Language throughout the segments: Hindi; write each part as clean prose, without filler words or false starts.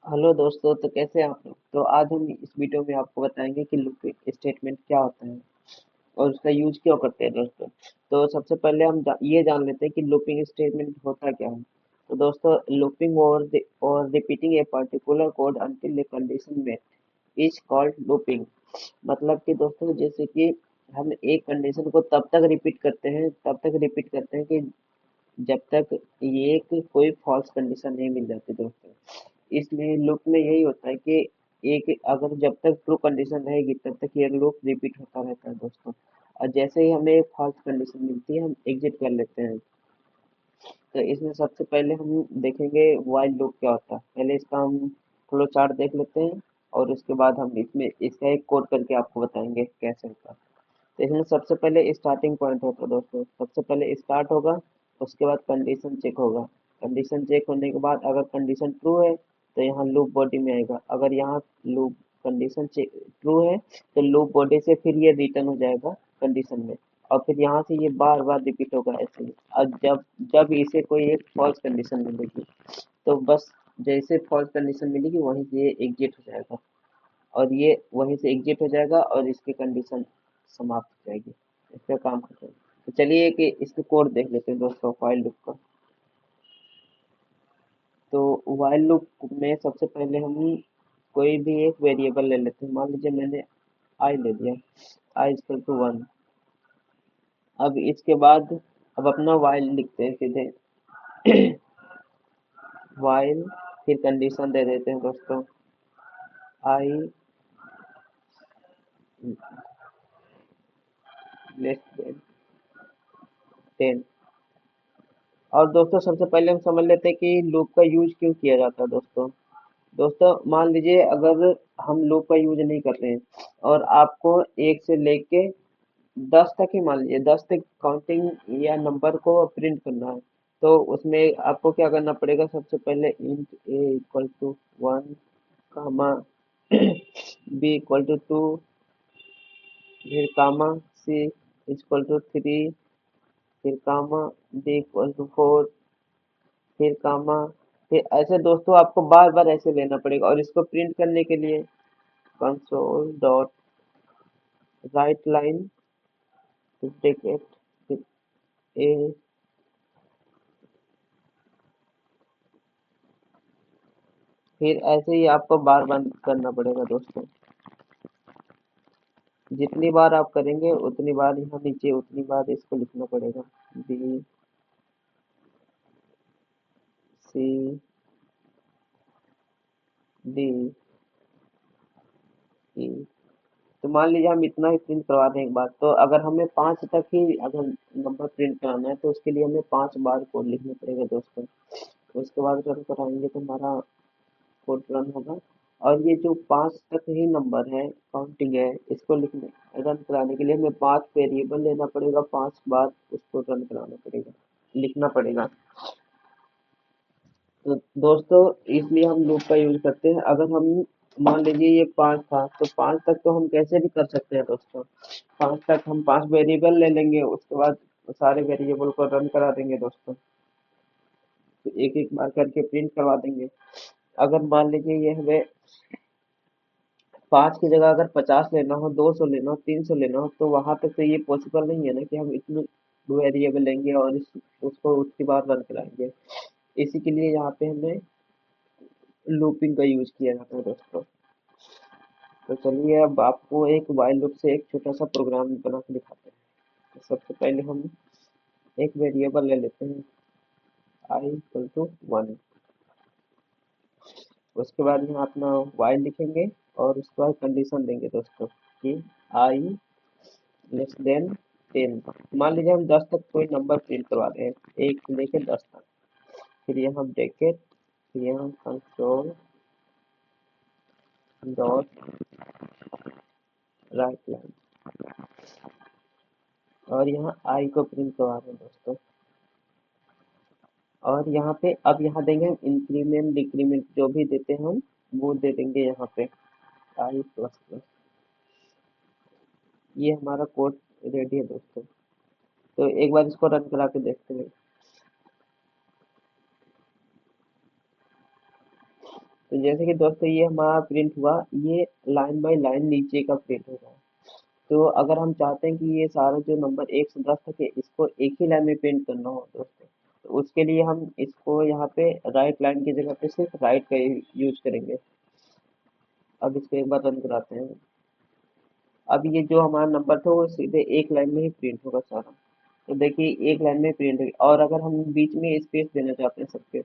हेलो दोस्तों, तो कैसे हैं आप लोग। तो आज हम इस वीडियो में आपको बताएंगे कि लूपिंग स्टेटमेंट क्या होता है और उसका यूज क्यों करते हैं दोस्तों। तो सबसे पहले हम ये जान लेते हैं कि लूपिंग स्टेटमेंट होता क्या है। तो दोस्तों, लूपिंग और repeating a particular code until the condition में इज कॉल्ड लूपिंग। मतलब कि दोस्तों, जैसे कि हम एक कंडीशन को तब तक रिपीट करते हैं कि जब तक ये कि कोई फॉल्स कंडीशन नहीं मिल जाती दोस्तों। इसलिए लूप में यही होता है कि एक अगर जब तक ट्रू कंडीशन रहेगी तब तक ये लूप रिपीट होता रहता है दोस्तों। और जैसे ही हमें एक फॉल्स कंडीशन मिलती है हम एग्जिट कर लेते हैं। तो इसमें सबसे पहले हम देखेंगे व्हाइल लूप क्या होता है। पहले इसका हम फ्लो चार्ट देख लेते हैं और उसके बाद हम इसमें इसका एक कोड करके आपको बताएंगे कैसे होता है। तो इसमें सबसे पहले स्टार्टिंग पॉइंट होता है दोस्तों। सबसे पहले स्टार्ट होगा, उसके बाद कंडीशन चेक होगा। कंडीशन चेक होने के बाद अगर कंडीशन ट्रू है तो यहाँ लूप बॉडी में आएगा। अगर यहाँ लूप कंडीशन चेक ट्रू है तो लूप बॉडी से फिर ये रिटर्न हो जाएगा कंडीशन में। और फिर यहाँ से ये बार बार रिपीट होगा ऐसे ही। और जब जब इसे कोई एक फॉल्स कंडीशन मिलेगी तो बस जैसे फॉल्स कंडीशन मिलेगी वहीं से ये एग्जिट हो जाएगा। और ये वहीं से एग्जिट हो जाएगा और इसकी कंडीशन समाप्त हो जाएगी। इसका काम खत्म। तो चलिए कि इसका कोड देख लेते हैं दोस्तों व्हाइल लूप का। तो व्हाइल लूप में सबसे पहले हम कोई भी एक वेरिएबल ले लेते हैं। मान लीजिए मैंने आई ले लिया, आई इक्वल टू 1। अब इसके बाद अब अपना व्हाइल लिखते हैं सीधे। व्हाइल, फिर कंडीशन दे देते हैं दोस्तों आई लेस देन 10। और दोस्तों सबसे पहले हम समझ लेते हैं कि लूप का यूज क्यों किया जाता है दोस्तों। दोस्तों मान लीजिए अगर हम लूप का यूज नहीं कर रहे हैं और आपको एक से लेके 10 तक ही, मान लीजिए 10 तक काउंटिंग या नंबर को प्रिंट करना है। तो उसमें आपको क्या करना पड़ेगा, सबसे पहले int a equal to 1 comma b equal to 2, फिर कामा सी इक्वल टू 3, फिर कामा डी इक्वल टू 4, फिर कामा, फिर ऐसे दोस्तों आपको बार बार ऐसे लेना पड़ेगा। और इसको प्रिंट करने के लिए console dot right line bracket फिर ए, फिर ऐसे ही आपको बार बार करना पड़ेगा दोस्तों। जितनी बार आप करेंगे उतनी बार यहाँ नीचे उतनी बार इसको लिखना पड़ेगा। B C D E. तो मान लीजिए हम इतना ही प्रिंट करवा दें एक बार। तो अगर हमें 5 तक ही अगर नंबर प्रिंट कराना है तो उसके लिए हमें 5 बार कोड लिखना पड़ेगा दोस्तों। उसके बाद रन कराएंगे तो हमारा कोड रन होगा। और ये जो 5 तक ही नंबर है काउंटिंग है, इसको लिखने रन कराने के लिए हमें 5 वेरिएबल लेना पड़ेगा, 5 बार उसको रन कराना पड़ेगा, लिखना पड़ेगा। तो दोस्तों इसलिए हम लूप का यूज करते हैं। अगर हम मान लीजिए ये 5 था तो 5 तक तो हम कैसे भी कर सकते हैं दोस्तों। 5 तक हम 5 वेरिएबल ले लेंगे, उसके बाद सारे वेरिएबल को रन करा देंगे दोस्तों। तो एक एक बार करके प्रिंट करवा देंगे। अगर मान लीजिए ये हमें 5 की जगह अगर 50 लेना हो, 200 लेना हो, 300 लेना हो, तो वहां तक तो ये पॉसिबल नहीं है ना कि हम इतने वेरिएबल लेंगे और उसको उतनी बार रन कराएंगे। इसी के लिए यहाँ पे हमें लूपिंग का यूज किया जाता है दोस्तों। तो चलिए अब आपको एक while लूप से एक छोटा सा प्रोग्राम बना के दिखाते हैं। तो सबसे पहले हम एक वेरिएबल ले लेते हैं आई इक्वल टू 1। उसके बाद यहाँ अपना while लिखेंगे और उसके बाद कंडीशन देंगे दोस्तों कि आई लेस देन 10। मान लीजिए हम 10 तक कोई नंबर प्रिंट करवा रहे हैं, 1 से लेके 10 तक। फिर यहाँ ब्रैकेट, फिर यहाँ कंसोल डॉट राइट लाइन और यहाँ आई को प्रिंट करवा रहे हैं दोस्तों। और यहाँ पे अब यहाँ देंगे हम इंक्रीमेंट डिक्रीमेंट जो भी देते हैं हम वो दे देंगे यहाँ पे आई प्लस प्लस। ये हमारा कोड रेडी है दोस्तों। तो एक बार इसको रन करा के देखते हैं। तो जैसे कि दोस्तों ये हमारा प्रिंट हुआ, ये लाइन बाय लाइन नीचे का प्रिंट होगा। तो अगर हम चाहते हैं कि ये सारा जो नंबर 1 से 10 तक है इसको एक ही लाइन में प्रिंट करना हो दोस्तों, तो उसके लिए हम इसको यहाँ पे राइट लाइन की जगह पे सिर्फ राइट का यूज करेंगे। अब इसको एक बार रन कराते हैं। अब ये जो हमारा नंबर था वो सीधे एक लाइन में ही प्रिंट होगा सारा। तो देखिए एक लाइन में प्रिंट होगी, और अगर हम बीच में स्पेस देना चाहते हैं सबके,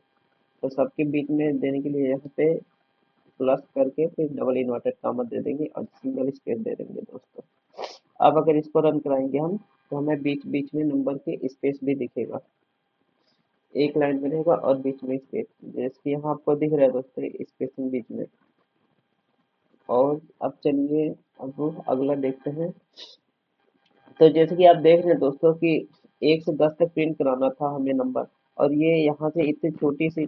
तो सबके बीच में देने के लिए यहाँ पे प्लस करके फिर डबल इन्वर्टेड कॉमा दे देंगे और सिंगल स्पेस दे देंगे दोस्तों। अब अगर इसको रन कराएंगे हम, तो हमें बीच बीच में नंबर के स्पेस भी दिखेगा, एक लाइन में रहेगा और बीच में स्पेस, जैसे कि यहाँ आपको दिख रहा है दोस्तों स्पेसिंग बीच में। और अब चलिए अब अगला देखते हैं। तो जैसे कि आप देख रहे हैं दोस्तों कि 1 से 10 तक प्रिंट कराना था हमें नंबर, और ये यहाँ से इतनी छोटी सी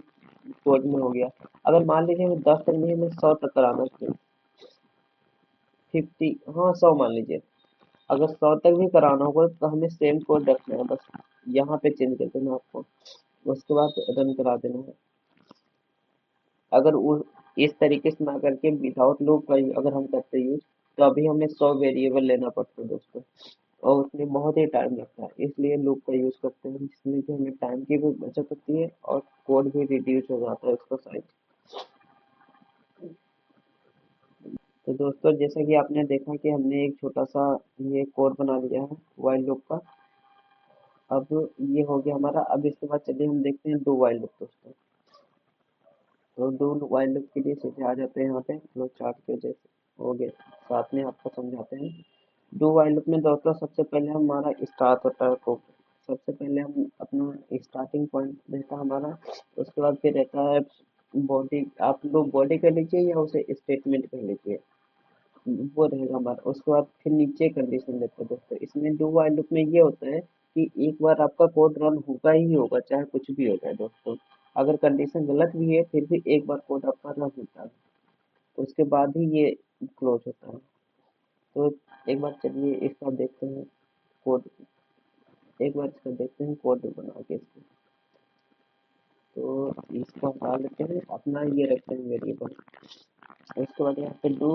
कोड में हो गया। अगर मान लीजिए हमें 10 तक नहीं, हमें 100 तक कराना है, 50, हाँ 100 मान लीजिए। अगर 100 तक भी कराना होगा तो हमें सेम कोड रखना है, बस यहाँ पे चेंज कर देना आपको, उसके बाद रन करा देना है। अगर इस तरीके से ना करके विदाउट लूप का अगर हम करते यूज, तो अभी हमें 100 वेरिएबल लेना पड़ता है दोस्तों, और उसमें बहुत ही टाइम लगता है। इसलिए लूप का यूज करते हैं, जिसमें कि हमें टाइम की भी बचत होती है और कोड भी रिड्यूस हो जाता है उसका साइज। तो दोस्तों जैसा कि आपने देखा कि हमने एक छोटा सा ये कोड बना लिया है व्हाइल लूप का। अब ये हो गया हमारा। अब इसके बाद चलिए हम देखते हैं डू व्हाइल लूप दोस्तों। तो डू व्हाइल लूप के लिए सीधे आ जाते हैं यहाँ पे फ्लो चार्ट के जैसे हो गए, साथ में आपको समझाते हैं। डू व्हाइल लूप में दोस्तों सबसे पहले हमारा स्टार्ट होता है कोड। सबसे पहले हम अपना स्टार्टिंग पॉइंट रहता है हमारा, उसके बाद फिर रहता है बॉडी। आप लोग बॉडी कर लीजिए या उसे स्टेटमेंट कर लीजिए, वो रहेगा हमारा। उसके बाद फिर नीचे कंडीशन देते हैं दोस्तों। इसमें डू व्हाइल लूप में ये होता है कि एक बार आपका कोड रन होगा ही होगा, चाहे कुछ भी हो जाए दोस्तों। अगर कंडीशन गलत भी है फिर भी एक बार कोड आपका रन होता है, उसके बाद ही ये क्लोज होता है। तो एक बार चलिए इसका देखते हैं कोड, एक बार इसका देखते हैं कोड बना के इसको। तो इसको हटा लेते हैं, अपना ये रखते हैं वेरिएबल। उसके बाद यहाँ पे डू,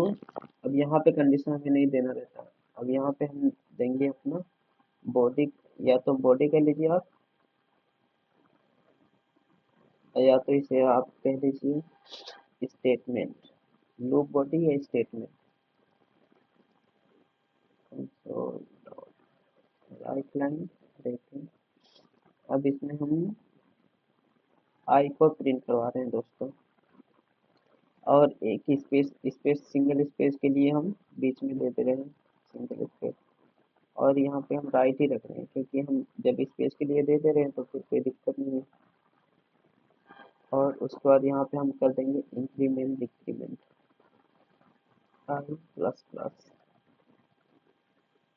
अब यहाँ पे कंडीशन हमें नहीं देना रहता। अब यहाँ पे हम देंगे अपना बॉडी, या तो बॉडी कह लीजिए आप, या तो इसे आप कह लीजिए स्टेटमेंट, लूप बॉडी या स्टेटमेंट। तो राइट लाइन देखते हैं। अब इसमें हम आई को प्रिंट करवा रहे हैं दोस्तों, और एक स्पेस स्पेस सिंगल स्पेस के लिए हम बीच में दे दे रहे हैं सिंगल स्पेस, और यहाँ पे हम राइट ही रख रहे हैं क्योंकि हम जब स्पेस के लिए दे दे रहे हैं तो फिर कोई दिक्कत नहीं है। और उसके बाद यहाँ पे हम कर देंगे इंक्रीमेंट डिक्रीमेंट आई प्लस प्लस,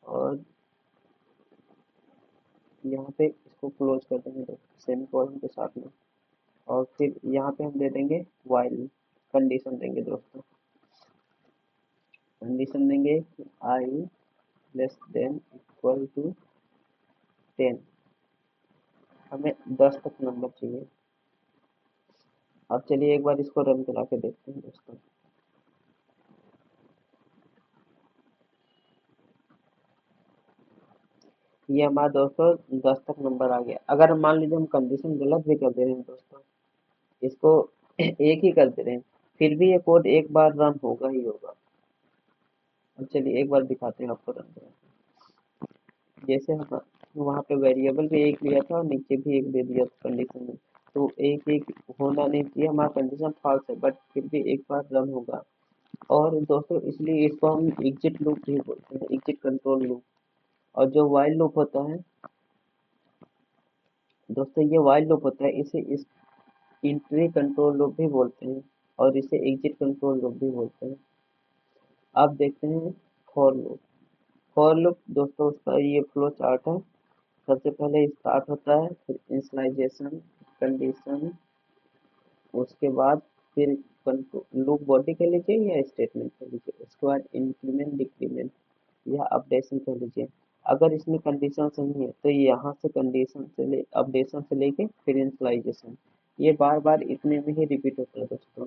और यहाँ पे इसको क्लोज कर देंगे दोस्तों सेमी कोलन के साथ में। और फिर यहाँ पे हम दे देंगे वाइल कंडीशन देंगे दोस्तों। कंडीशन देंगे आई लेस देन इक्वल टू 10, हमें 10 तक नंबर चाहिए। अब चलिए एक बार इसको रन करा के देखते हैं दोस्तों। ये हमारा दोस्तों 10 तक नंबर आ गया। अगर मान लीजिए हम कंडीशन गलत भी कर दे रहे हैं दोस्तों, इसको एक ही कर दे रहे हैं, फिर भी ये कोड एक बार रन होगा ही होगा। अब चलिए एक बार दिखाते हैं आपको रन करा। जैसे हम वहाँ पे वेरिएबल भी एक लिया था और नीचे भी एक दे दिया कंडीशन में, तो एक एक होना नहीं चाहिए, हमारा कंडीशन फॉल्स है बट फिर भी एक बार रन होगा। और दोस्तों इसलिए इसको हम एग्जिट लूप भी बोलते हैं, एग्जिट कंट्रोल लूप। और जो वाइल लूप होता है दोस्तों, ये वाइल लूप होता है, इसे इस इंट्री कंट्रोल लूप भी बोलते हैं, और इसे एग्जिट कंट्रोल लूप भी बोलते हैं। अब देखते हैं फॉर लूप। फॉर लूप दोस्तों उसका ये फ्लो चार्ट है। सबसे पहले स्टार्ट होता है, फिर इनिशियलाइजेशन, कंडीशन, उसके बाद फिर लूप बॉडी कह लीजिए या स्टेटमेंट कह लीजिए, उसके बाद इंक्रीमेंट डिक्रीमेंट या अपडेशन कह लीजिए। अगर इसमें कंडीशन सही है तो ये यहाँ से कंडीशन से ले अपडेशन से लेके फिर इनिशियलाइजेशन, ये बार बार इतने में ही रिपीट होता है दोस्तों।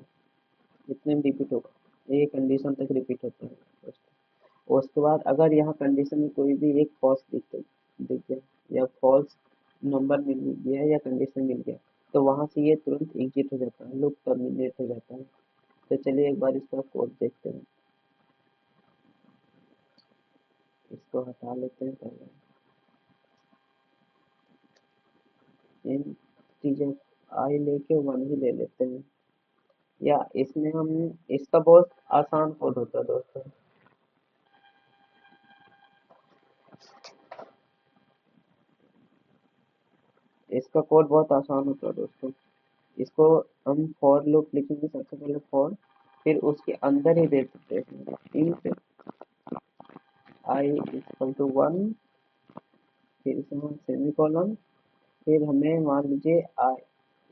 कितने में रिपीट होगा, ये कंडीशन तक रिपीट होता है दोस्तों। उसके बाद अगर यहाँ कंडीशन में कोई भी एक फॉल्स दिख गया या फॉल्स नंबर मिल गया या कंडीशन मिल गया, तो वहां से ये तुरंत एग्जिट हो जाता है, लूप टर्मिनेट हो जाता है। तो चलिए एक बार इसका कोड देखते हैं, इसको हटा लेते हैं पहले, इंटीजर आई लेके 1 ही ले लेते हैं, या इसमें हम, इसका बहुत आसान कोड होता है दोस्तों। इसका कोड बहुत आसान होता है दोस्तों। इसको हम फॉर लूप लिखेंगे, सबसे पहले फॉर, फिर उसके अंदर ही दे सकते हैं इंट आई इक्वल टू 1, फिर इसमें सेमी कॉलन, फिर हमें मान लीजिए आई,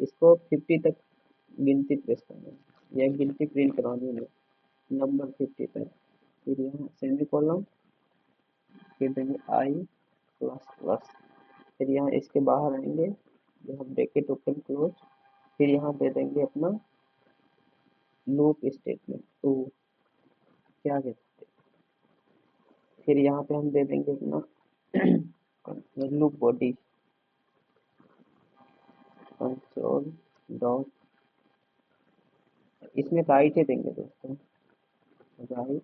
इसको 50 तक गिनती प्रेस करना है या गिनती प्रिंट करानी है, नंबर 50 तक, फिर यहाँ सेमी कॉलन, फिर देंगे आई प्लस प्लस, फिर यहाँ इसके बाहर आएंगे, यहाँ ब्रैकेट ओपन क्लोज, फिर यहाँ दे देंगे अपना लूप स्टेटमेंट टू, क्या कहते हैं, फिर यहाँ पे हम दे देंगे अपना लूप बॉडी कंसोल डॉट, इसमें राइट ही देंगे दोस्तों, राइट,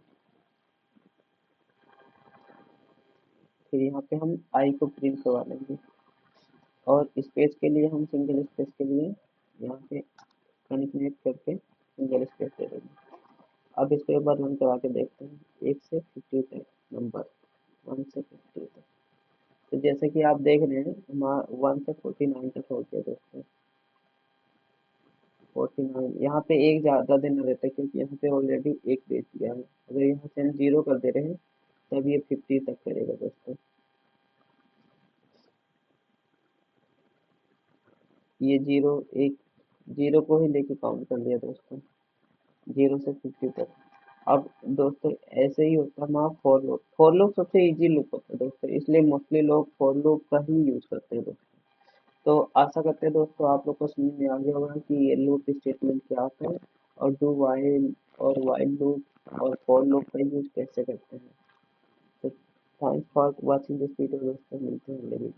फिर यहाँ पे हम आई को प्रिंट करवा लेंगे, और स्पेस के लिए हम सिंगल स्पेस के लिए यहाँ पे कनेक्ट करके सिंगल स्पेस दे देंगे। अब इसको एक बार रन करा के देखते हैं, 1 से 50 तक नंबर, 1 से 50 तक, तो जैसे कि आप देख रहे हैं हमारा 1 से 49 तक हो गया दोस्तों। 49, यहाँ पे एक ज़्यादा देना रहता है क्योंकि यहाँ पे ऑलरेडी एक दे दिया है, अगर यहाँ से हम 0 कर दे रहे हैं तब ये 50 तक करेगा दोस्तों। ये 0 एक 0 को ही लेके काउंट कर लिया दोस्तों, 0 से 50 तक। अब दोस्तों ऐसे ही होता है हमारा फॉर लूप सबसे इजी लूप होता है दोस्तों, इसलिए मोस्टली लोग फॉर लूप का ही यूज करते हैं दोस्तों। तो आशा करते हैं दोस्तों आप लोग को समझ में आ गया होगा कि ये लूप स्टेटमेंट क्या होता है, और डू वाइल और वाइल लूप और फॉर लूप का यूज कैसे करते हैं। तो thanks for watching this video दोस्तों, मिलते हैं अगले वीडियो।